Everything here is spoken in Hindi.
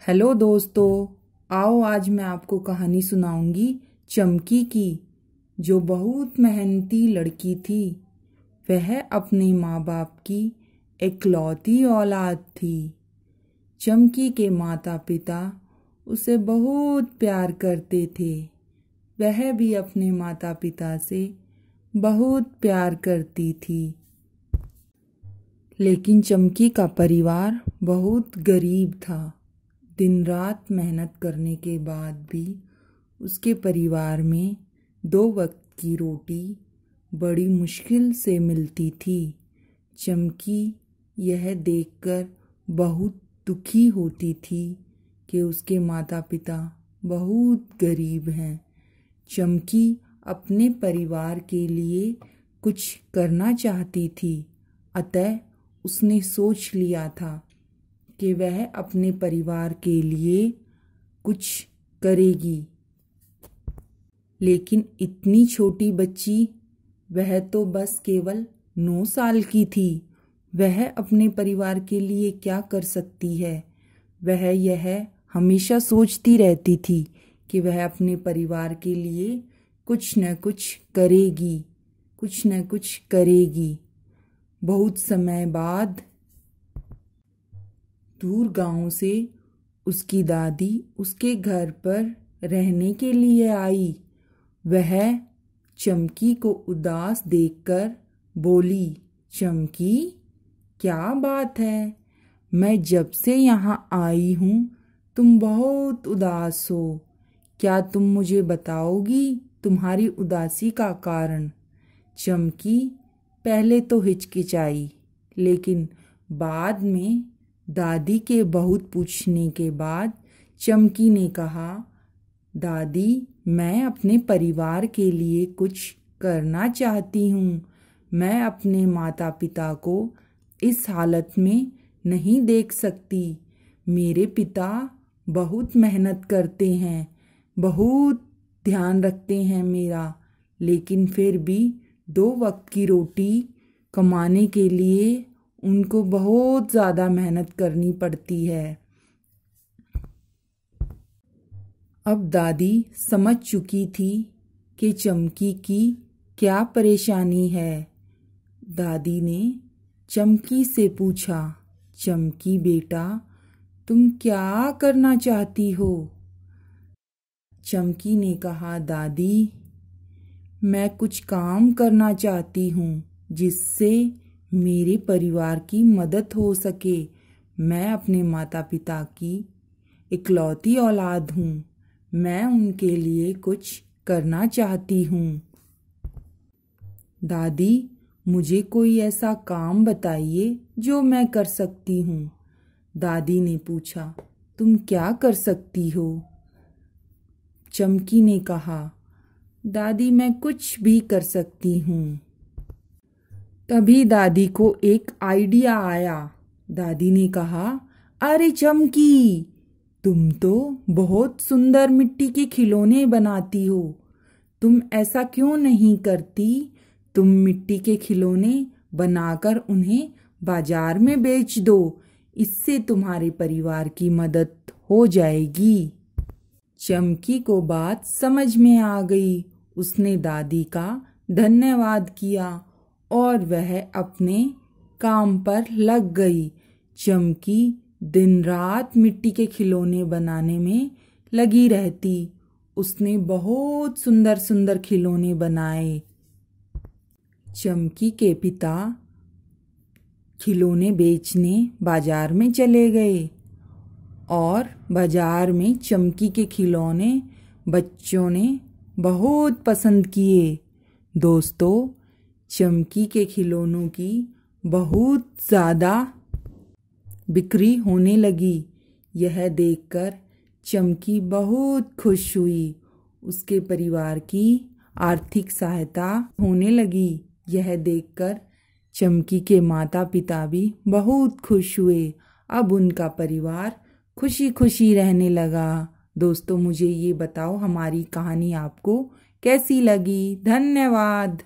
हेलो दोस्तों, आओ आज मैं आपको कहानी सुनाऊंगी चमकी की, जो बहुत मेहनती लड़की थी। वह अपने माँ बाप की इकलौती औलाद थी। चमकी के माता पिता उसे बहुत प्यार करते थे। वह भी अपने माता पिता से बहुत प्यार करती थी। लेकिन चमकी का परिवार बहुत गरीब था। दिन रात मेहनत करने के बाद भी उसके परिवार में 2 वक्त की रोटी बड़ी मुश्किल से मिलती थी। चमकी यह देखकर बहुत दुखी होती थी कि उसके माता पिता बहुत गरीब हैं। चमकी अपने परिवार के लिए कुछ करना चाहती थी, अतः उसने सोच लिया था कि वह अपने परिवार के लिए कुछ करेगी। लेकिन इतनी छोटी बच्ची, वह तो बस केवल 9 साल की थी। वह अपने परिवार के लिए क्या कर सकती है? वह यह हमेशा सोचती रहती थी कि वह अपने परिवार के लिए कुछ न कुछ करेगी, कुछ न कुछ करेगी। बहुत समय बाद दूर गांव से उसकी दादी उसके घर पर रहने के लिए आई। वह चमकी को उदास देखकर बोली, चमकी, क्या बात है? मैं जब से यहाँ आई हूँ तुम बहुत उदास हो। क्या तुम मुझे बताओगी तुम्हारी उदासी का कारण? चमकी पहले तो हिचकिचाई, लेकिन बाद में दादी के बहुत पूछने के बाद चमकी ने कहा, दादी, मैं अपने परिवार के लिए कुछ करना चाहती हूँ। मैं अपने माता पिता को इस हालत में नहीं देख सकती। मेरे पिता बहुत मेहनत करते हैं, बहुत ध्यान रखते हैं मेरा, लेकिन फिर भी 2 वक्त की रोटी कमाने के लिए उनको बहुत ज़्यादा मेहनत करनी पड़ती है। अब दादी समझ चुकी थी कि चमकी की क्या परेशानी है। दादी ने चमकी से पूछा, चमकी बेटा, तुम क्या करना चाहती हो? चमकी ने कहा, दादी, मैं कुछ काम करना चाहती हूँ जिससे मेरे परिवार की मदद हो सके। मैं अपने माता पिता की इकलौती औलाद हूँ। मैं उनके लिए कुछ करना चाहती हूँ। दादी, मुझे कोई ऐसा काम बताइए जो मैं कर सकती हूँ। दादी ने पूछा, तुम क्या कर सकती हो? चमकी ने कहा, दादी, मैं कुछ भी कर सकती हूँ। तभी दादी को एक आइडिया आया। दादी ने कहा, अरे चमकी, तुम तो बहुत सुंदर मिट्टी के खिलौने बनाती हो। तुम ऐसा क्यों नहीं करती? तुम मिट्टी के खिलौने बनाकर उन्हें बाजार में बेच दो। इससे तुम्हारे परिवार की मदद हो जाएगी। चमकी को बात समझ में आ गई। उसने दादी का धन्यवाद किया और वह अपने काम पर लग गई। चमकी दिन रात मिट्टी के खिलौने बनाने में लगी रहती। उसने बहुत सुंदर सुंदर खिलौने बनाए। चमकी के पिता खिलौने बेचने बाजार में चले गए और बाजार में चमकी के खिलौने बच्चों ने बहुत पसंद किए। दोस्तों, चमकी के खिलौनों की बहुत ज़्यादा बिक्री होने लगी। यह देखकर चमकी बहुत खुश हुई। उसके परिवार की आर्थिक सहायता होने लगी। यह देखकर चमकी के माता पिता भी बहुत खुश हुए। अब उनका परिवार खुशी खुशी रहने लगा। दोस्तों, मुझे ये बताओ हमारी कहानी आपको कैसी लगी? धन्यवाद।